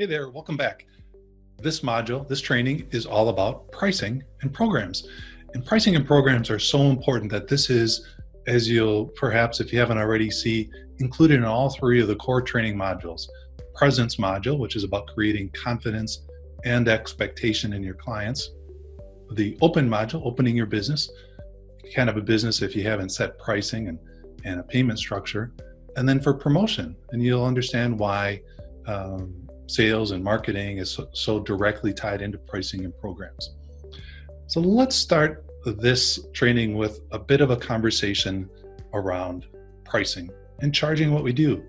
Hey there, welcome back. This module, this training is all about pricing and programs. And pricing and programs are so important that this is, as you'll perhaps, if you haven't already, see included in all three of the core training modules. Presence module, which is about creating confidence and expectation in your clients. The open module, opening your business. You can't have a business if you haven't set pricing and a payment structure. And then for promotion, and you'll understand why sales and marketing is so directly tied into pricing and programs. So let's start this training with a bit of a conversation around pricing and charging what we do,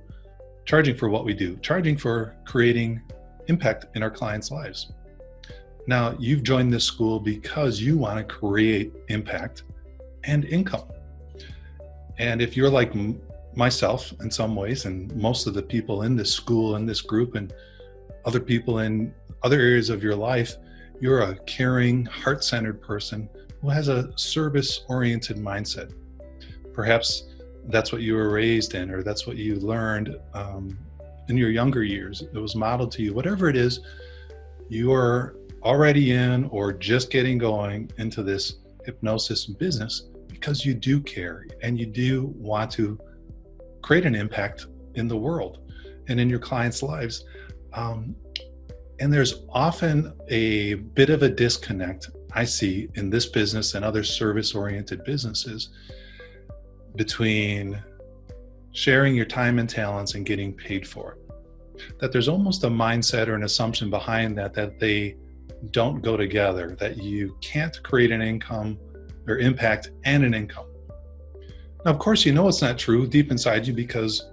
charging for what we do, charging for creating impact in our clients' lives. Now, you've joined this school because you want to create impact and income. And if you're like myself in some ways, and most of the people in this school, in this group, and other people in other areas of your life, you're a caring, heart-centered person who has a service-oriented mindset. Perhaps that's what you were raised in, or that's what you learned in your younger years. It was modeled to you. Whatever it is, you are already in or just getting going into this hypnosis business because you do care and you do want to create an impact in the world and in your clients' lives. And there's often a bit of a disconnect I see in this business and other service-oriented businesses between sharing your time and talents and getting paid for it. That there's almost a mindset or an assumption behind that they don't go together, that you can't create an income or impact and an income. Now, of course, you know it's not true deep inside you, because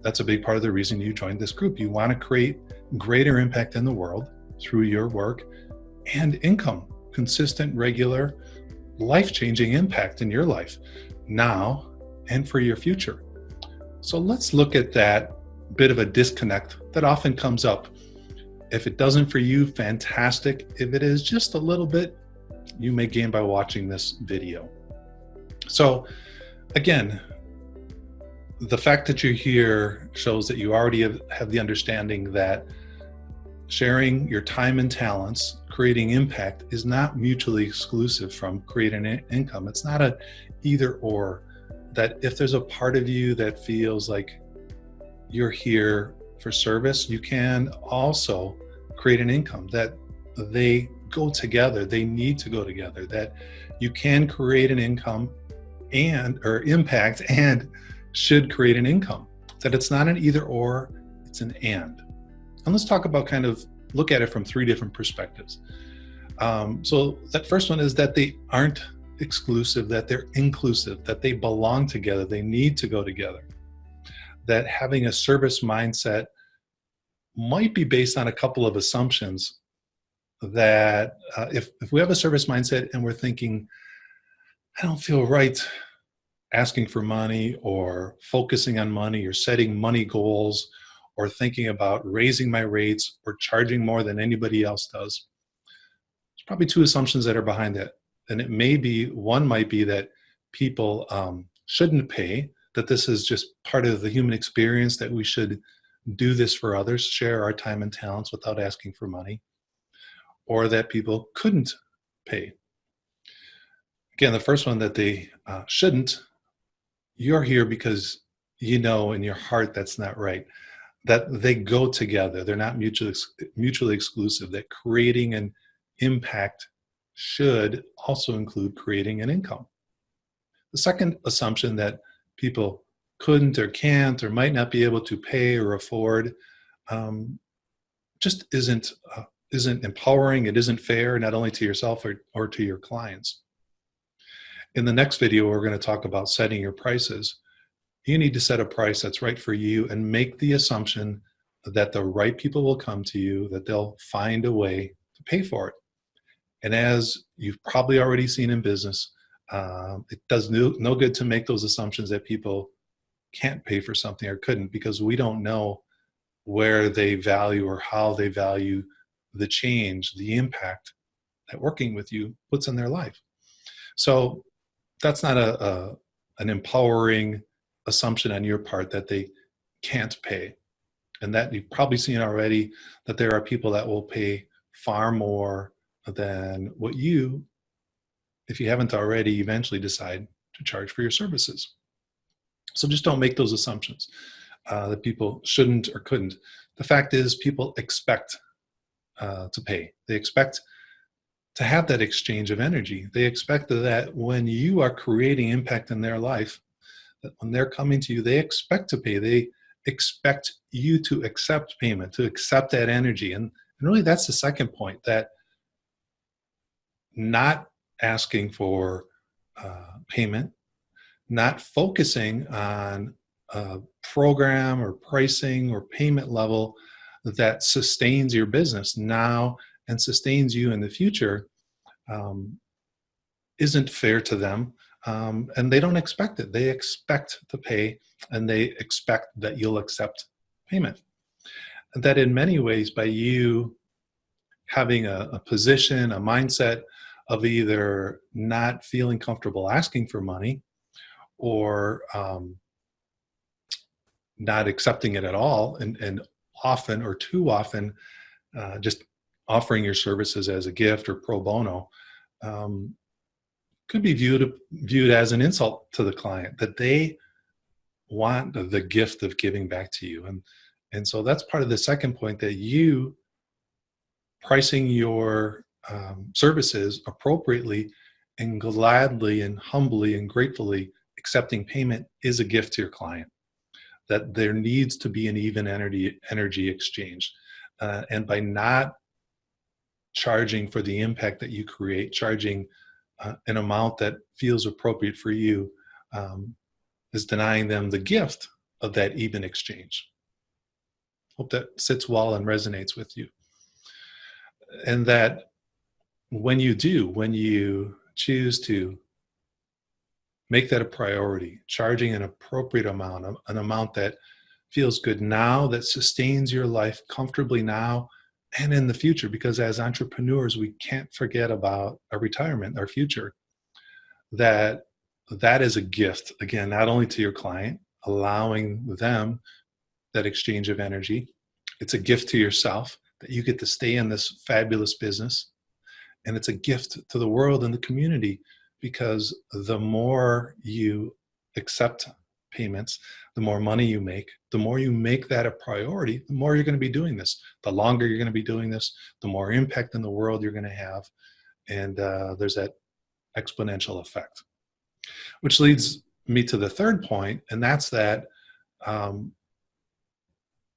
that's a big part of the reason you joined this group. You want to create greater impact in the world through your work and income, consistent, regular, life-changing impact in your life now and for your future. So let's look at that bit of a disconnect that often comes up. If it doesn't for you, fantastic. If it is just a little bit, you may gain by watching this video. So again, the fact that you're here shows that you already have the understanding that sharing your time and talents, creating impact, is not mutually exclusive from creating an income. It's not a either or. That if there's a part of you that feels like you're here for service, you can also create an income. That they go together, they need to go together. That you can create an income or impact and should create an income. That it's not an either or, it's an and. And let's talk about look at it from three different perspectives. So that first one is that they aren't exclusive, that they're inclusive, that they belong together, they need to go together. That having a service mindset might be based on a couple of assumptions. That if we have a service mindset and we're thinking, I don't feel right asking for money or focusing on money or setting money goals or thinking about raising my rates or charging more than anybody else does. There's probably two assumptions that are behind that. And one might be that people shouldn't pay, that this is just part of the human experience, that we should do this for others, share our time and talents without asking for money, or that people couldn't pay. Again, the first one, that they shouldn't, you're here because you know in your heart that's not right. That they go together. They're not mutually exclusive. That creating an impact should also include creating an income. The second assumption, that people couldn't or can't or might not be able to pay or afford, just isn't empowering. It isn't fair, not only to yourself or to your clients. In the next video, we're going to talk about setting your prices. You need to set a price that's right for you and make the assumption that the right people will come to you, that they'll find a way to pay for it. And as you've probably already seen in business, it does no good to make those assumptions that people can't pay for something or couldn't, because we don't know where they value or how they value the change, the impact that working with you puts in their life. So that's not an empowering assumption on your part, that they can't pay. And that you've probably seen already, that there are people that will pay far more than what you, if you haven't already, eventually decide to charge for your services. So just don't make those assumptions that people shouldn't or couldn't. The fact is, people expect to pay. They expect to have that exchange of energy. They expect that when you are creating impact in their life, that when they're coming to you, they expect to pay. They expect you to accept payment, to accept that energy. And really, that's the second point, that not asking for payment, not focusing on a program or pricing or payment level that sustains your business now and sustains you in the future, isn't fair to them. And they don't expect it. They expect to pay, and they expect that you'll accept payment. And that in many ways, by you having a position, a mindset of either not feeling comfortable asking for money, or not accepting it at all, and often or too often just offering your services as a gift or pro bono, could be viewed as an insult to the client, that they want the gift of giving back to you. And so that's part of the second point, that you pricing your services appropriately and gladly and humbly and gratefully accepting payment is a gift to your client. That there needs to be an even energy exchange. And by not charging for the impact that you create, charging an amount that feels appropriate for you, is denying them the gift of that even exchange. Hope that sits well and resonates with you. And that when you choose to make that a priority, charging an appropriate amount, an amount that feels good now, that sustains your life comfortably now and in the future, because as entrepreneurs, we can't forget about our retirement, our future. That is a gift, again, not only to your client, allowing them that exchange of energy. It's a gift to yourself that you get to stay in this fabulous business. And it's a gift to the world and the community, because the more you accept payments, the more money you make, the more you make that a priority, the more you're going to be doing this. The longer you're going to be doing this, the more impact in the world you're going to have. And there's that exponential effect. Which leads me to the third point, and that's that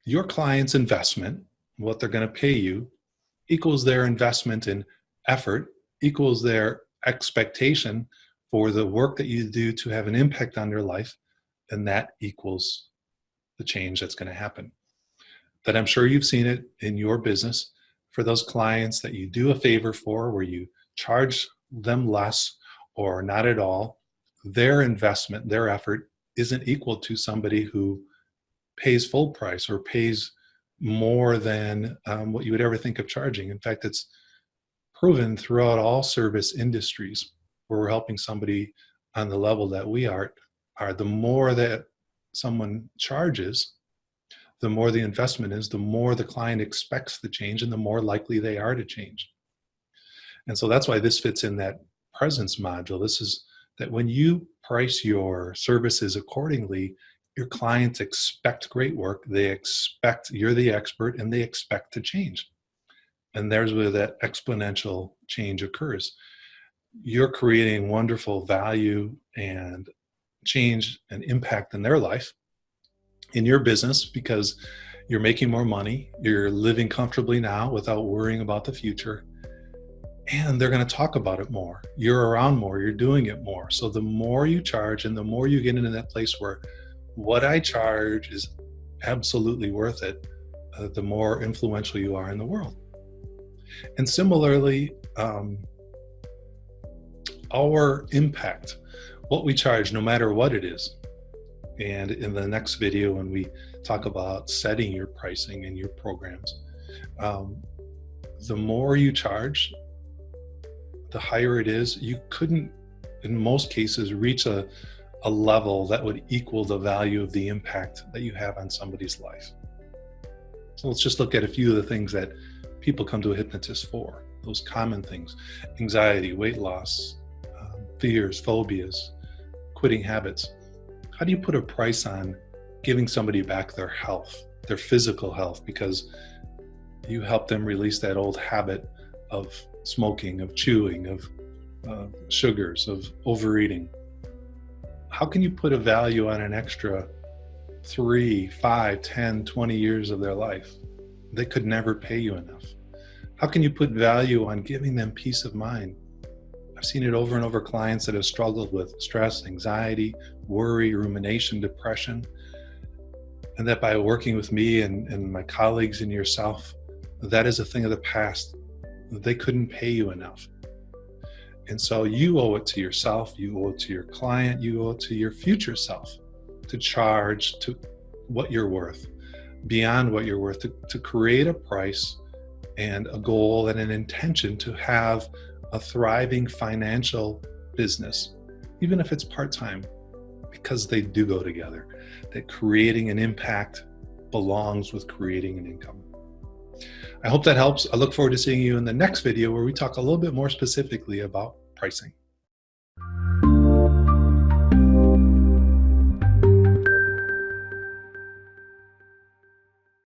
your client's investment, what they're going to pay you, equals their investment in effort, equals their expectation for the work that you do to have an impact on their life, and that equals the change that's going to happen. That I'm sure you've seen it in your business for those clients that you do a favor for, where you charge them less or not at all. Their investment, their effort isn't equal to somebody who pays full price or pays more than what you would ever think of charging. In fact, it's proven throughout all service industries where we're helping somebody on the level that we are the more that someone charges, the more the investment is, the more the client expects the change, and the more likely they are to change. And so that's why this fits in that presence module. This is that when you price your services accordingly, your clients expect great work. They expect you're the expert, and they expect to change. And there's where that exponential change occurs. You're creating wonderful value and change and impact in their life, in your business, because you're making more money, you're living comfortably now without worrying about the future, and they're going to talk about it more. You're around more, you're doing it more. So the more you charge, and the more you get into that place where what I charge is absolutely worth it, the more influential you are in the world. And similarly, our impact, what we charge, no matter what it is. And in the next video, when we talk about setting your pricing and your programs, the more you charge, the higher it is. You couldn't, in most cases, reach a level that would equal the value of the impact that you have on somebody's life. So let's just look at a few of the things that people come to a hypnotist for. Those common things: anxiety, weight loss, fears, phobias, quitting habits. How do you put a price on giving somebody back their health, their physical health, because you help them release that old habit of smoking, of chewing, of sugars, of overeating? How can you put a value on an extra 3, 5, 10, 20 years of their life? They could never pay you enough. How can you put value on giving them peace of mind? I've seen it over and over, clients that have struggled with stress, anxiety, worry, rumination, depression, and that by working with me and my colleagues and yourself, that is a thing of the past. They couldn't pay you enough. And so you owe it to yourself, you owe it to your client, you owe it to your future self to charge to what you're worth, beyond what you're worth, to create a price and a goal and an intention to have a thriving financial business, even if it's part-time, because they do go together, that creating an impact belongs with creating an income. I hope that helps. I look forward to seeing you in the next video where we talk a little bit more specifically about pricing.